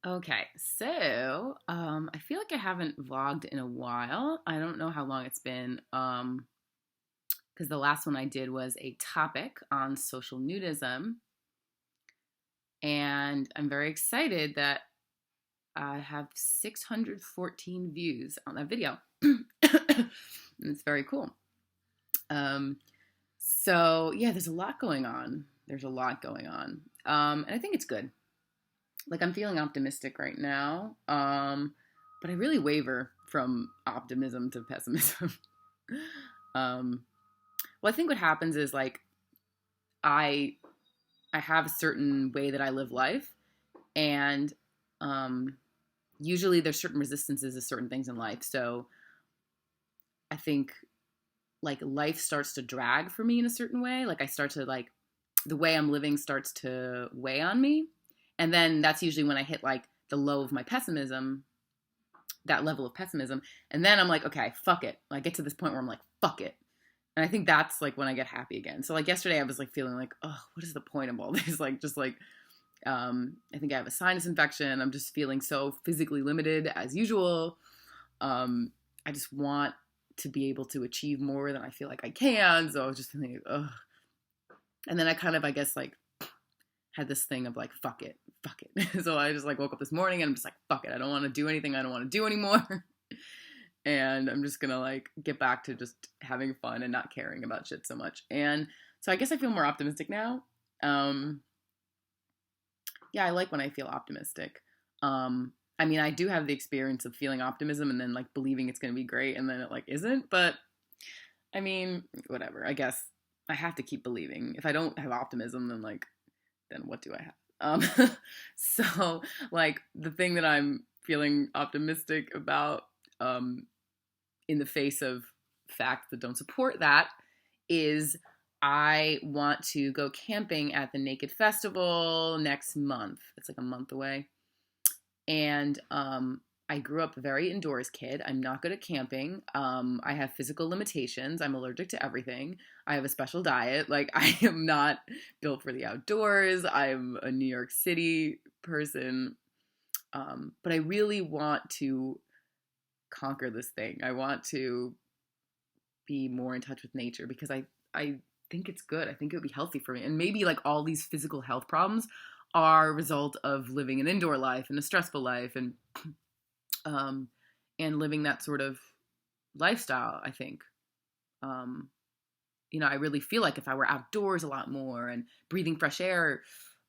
Okay, so I feel like I haven't vlogged in a while. I don't know how long it's been. Because the last one I did was a topic on social nudism, and I'm very excited that I have 614 views on that video. And it's very cool. Um, so yeah, there's a lot going on. There's a lot going on, and I think it's good. Like I'm feeling optimistic right now, but I really waver from optimism to pessimism. um, well, I think what happens is like I I have a certain way that I live life, and um, usually there's certain resistances to certain things in life. So I think like life starts to drag for me in a certain way. Like I start to like the way I'm living starts to weigh on me, and then that's usually when I hit like the low of my pessimism, that level of pessimism. And then I'm like, okay, fuck it. I get to this point where I'm like, fuck it. And I think that's like when I get happy again. So like yesterday I was like feeling like, oh, what is the point of all this? Like just like I think I have a sinus infection. I'm just feeling so physically limited as usual. I just want to be able to achieve more than I feel like I can. So I was just feeling, ugh. And then I kind of, I guess, like had this thing of like, fuck it, fuck it. So I just like woke up this morning and I'm just like, fuck it. I don't want to do anything I don't want to do anymore. And I'm just gonna like get back to just having fun and not caring about shit so much. And so I guess I feel more optimistic now. Um, yeah, I like when I feel optimistic. I mean, I do have the experience of feeling optimism and then like believing it's gonna be great and then it like isn't. But I mean, whatever. I guess I have to keep believing. If I don't have optimism, then like, then what do I have? So like the thing that I'm feeling optimistic about, um, in the face of facts that don't support that is I want to go camping at the Naked Festival next month. It's like a month away. And I grew up a very indoors kid. I'm not good at camping. I have physical limitations. I'm allergic to everything. I have a special diet. Like, I am not built for the outdoors. I'm a New York City person. But I really want to conquer this thing. I want to be more in touch with nature because I think it's good. I think it would be healthy for me. And maybe like all these physical health problems are a result of living an indoor life and a stressful life um and living that sort of lifestyle, I think. Um I really feel like if I were outdoors a lot more and breathing fresh air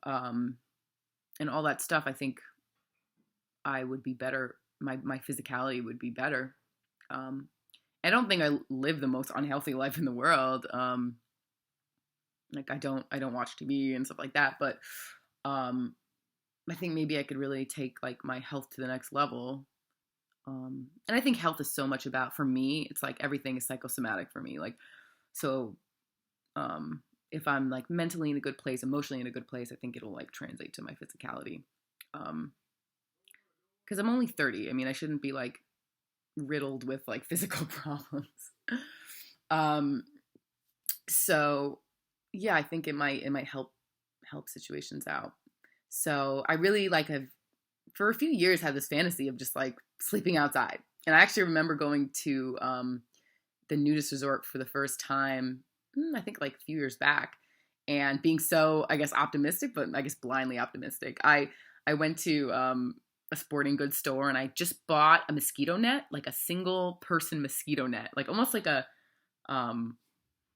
um and all that stuff, I think I would be better. My physicality would be better. Um I don't think I live the most unhealthy life in the world. Like I don't watch TV and stuff like that, but um, I think maybe I could really take like my health to the next level. And I think health is so much about, for me, it's like everything is psychosomatic for me. Like so, if I'm like mentally in a good place, emotionally in a good place, I think it'll like translate to my physicality. Um, because I'm only 30. I mean, I shouldn't be like riddled with like physical problems. Um, so yeah, I think it might help situations out. So I really like have for a few years had this fantasy of just like sleeping outside. And I actually remember going to the nudist resort for the first time, I think like a few years back, and being so, I guess, optimistic, but I guess blindly optimistic. I went to a sporting goods store and I just bought a mosquito net, like a single person mosquito net, like almost um,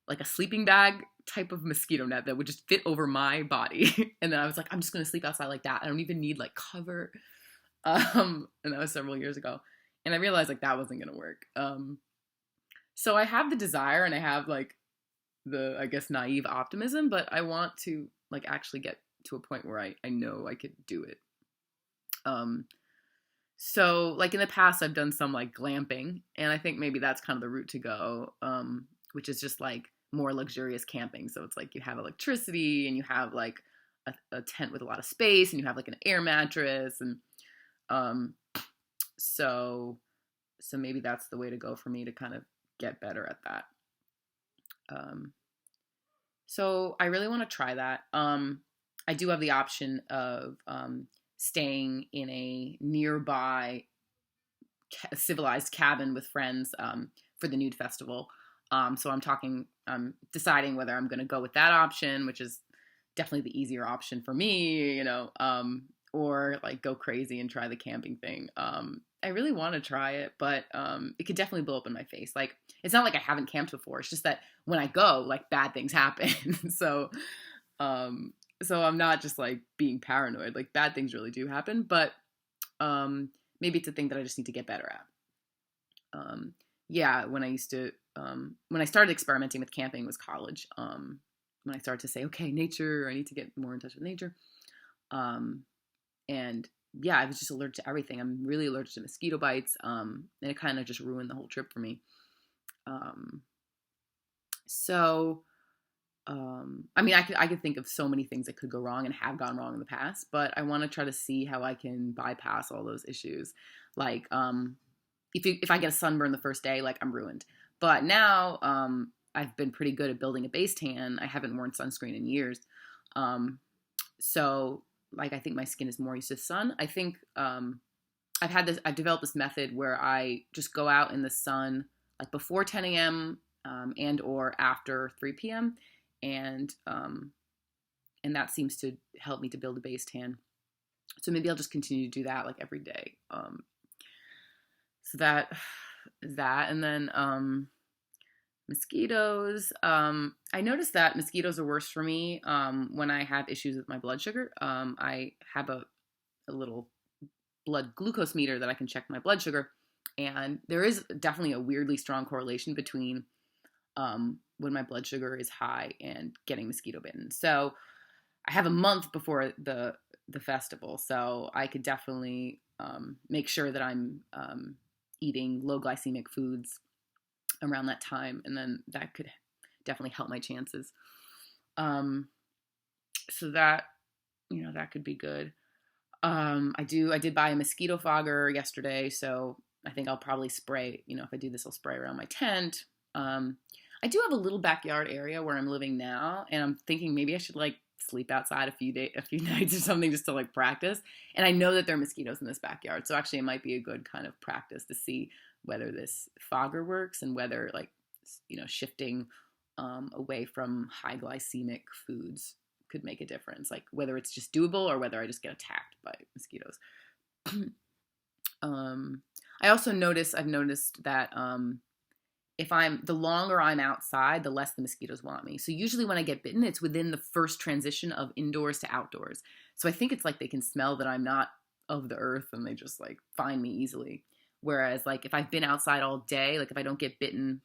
like a sleeping bag type of mosquito net that would just fit over my body. And then I was like, I'm just gonna sleep outside like that. I don't even need like cover. And that was several years ago. And I realized like that wasn't gonna work. So I have the desire and I have like the, I guess, naive optimism, but I want to like actually get to a point where I know I could do it. Um, so like in the past I've done some like glamping, and I think maybe that's kind of the route to go, which is just like more luxurious camping. So it's like you have electricity and you have like a tent with a lot of space and you have like an air mattress and um so so maybe that's the way to go for me to kind of get better at that. Um so I really want to try that. I do have the option of staying in a nearby civilized cabin with friends for the Nude Festival. So I'm deciding whether I'm going to go with that option, which is definitely the easier option for me, or like go crazy and try the camping thing. I really want to try it, but it could definitely blow up in my face. Like, it's not like I haven't camped before. It's just that when I go, like, bad things happen. so, so I'm not just like being paranoid. Like, bad things really do happen, but maybe it's a thing that I just need to get better at. Yeah, when I started experimenting with camping was college. When I started to say, okay, nature, I need to get more in touch with nature. And yeah, I was just allergic to everything. I'm really allergic to mosquito bites. And it kind of just ruined the whole trip for me. So, I mean, I could think of so many things that could go wrong and have gone wrong in the past, but I want to try to see how I can bypass all those issues. Like, if I get a sunburn the first day, like, I'm ruined. But now, I've been pretty good at building a base tan. I haven't worn sunscreen in years. So, like, I think my skin is more used to the sun. I think, I've developed this method where I just go out in the sun, like, before 10 a.m., and or after 3 p.m. And that seems to help me to build a base tan. So maybe I'll just continue to do that, like, every day. So that, and then, mosquitoes. I noticed that mosquitoes are worse for me when I have issues with my blood sugar. I have a little blood glucose meter that I can check my blood sugar, and there is definitely a weirdly strong correlation between when my blood sugar is high and getting mosquito bitten. So I have a month before the festival, so I could definitely make sure that I'm eating low glycemic foods around that time, and then that could definitely help my chances. So that, that could be good. I did buy a mosquito fogger yesterday, so I think I'll probably spray, if I do this, I'll spray around my tent. I do have a little backyard area where I'm living now, and I'm thinking maybe I should, like, sleep outside a few nights or something, just to, like, practice. And I know that there are mosquitoes in this backyard, so actually it might be a good kind of practice to see whether this fogger works, and whether, like, shifting away from high glycemic foods could make a difference, like whether it's just doable or whether I just get attacked by mosquitoes. I've noticed that the longer I'm outside, the less the mosquitoes want me. So usually when I get bitten, it's within the first transition of indoors to outdoors. So I think it's like they can smell that I'm not of the earth, and they just, like, find me easily. Whereas, like, if I've been outside all day, like, if I don't get bitten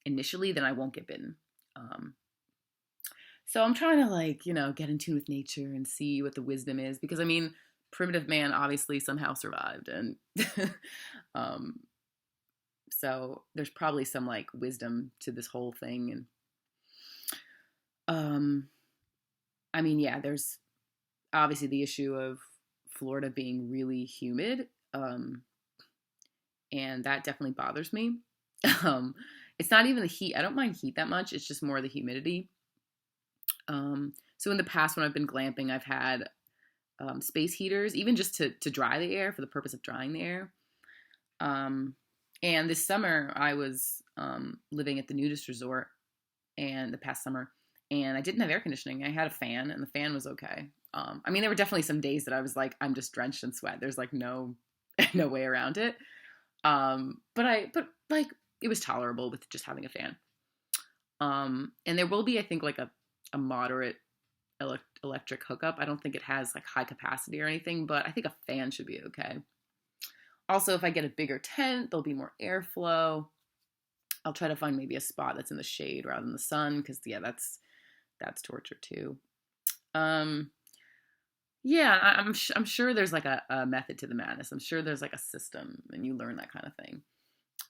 initially, then I won't get bitten. So I'm trying to, like, get in tune with nature and see what the wisdom is, because, I mean, primitive man obviously somehow survived, and so there's probably some, like, wisdom to this whole thing. And I mean, yeah, there's obviously the issue of Florida being really humid, and that definitely bothers me. It's not even the heat. I don't mind heat that much. It's just more the humidity. So in the past, when I've been glamping, I've had space heaters, even just to dry the air, for the purpose of drying the air. And this summer, I was living at the Nudist resort, and the past summer, and I didn't have air conditioning. I had a fan, and the fan was okay. I mean, there were definitely some days that I was like, I'm just drenched in sweat. There's, like, no way around it. But like, it was tolerable with just having a fan. And there will be, I think, like, a moderate electric hookup. I don't think it has, like, high capacity or anything, but I think a fan should be okay. Also, if I get a bigger tent, there'll be more airflow. I'll try to find maybe a spot that's in the shade rather than the sun, because, yeah, that's torture too. Yeah, I'm sure there's, like, a method to the madness. I'm sure there's, like, a system, and you learn that kind of thing.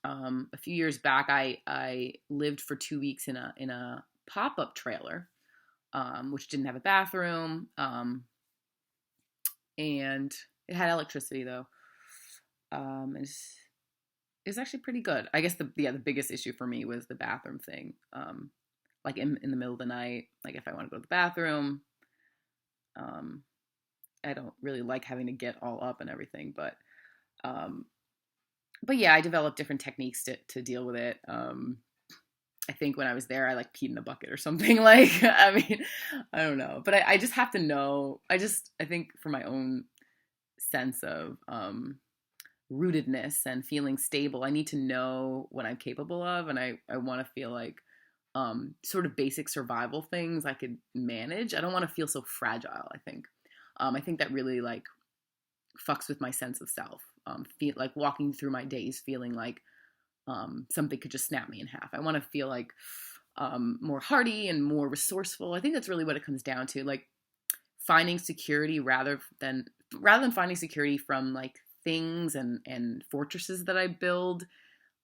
A few years back, I lived for 2 weeks in a pop-up trailer, which didn't have a bathroom, and it had electricity, though. It's actually pretty good. I guess the biggest issue for me was the bathroom thing. Like, in the middle of the night, like, if I want to go to the bathroom, I don't really like having to get all up and everything, um, but yeah, I developed different techniques to deal with it. I think when I was there, I like peed in a bucket or something. Like, I mean, I don't know, but I just have to know. I think for my own sense of rootedness and feeling stable, I need to know what I'm capable of, and I want to feel like sort of basic survival things I could manage. I don't want to feel so fragile. I think that really like fucks with my sense of self. Feel like walking through my days feeling like something could just snap me in half. I want to feel like more hardy and more resourceful. I think that's really what it comes down to. Like finding security rather than finding security from like things and fortresses that I build.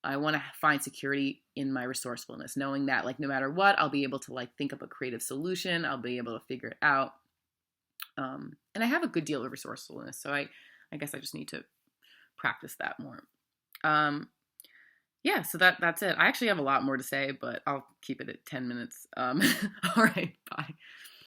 I want to find security in my resourcefulness, knowing that like no matter what, I'll be able to like think up a creative solution. I'll be able to figure it out. And I have a good deal of resourcefulness, so I guess I just need to practice that more. Um, yeah, so that's it. I actually have a lot more to say, but I'll keep it at 10 minutes. All right, bye.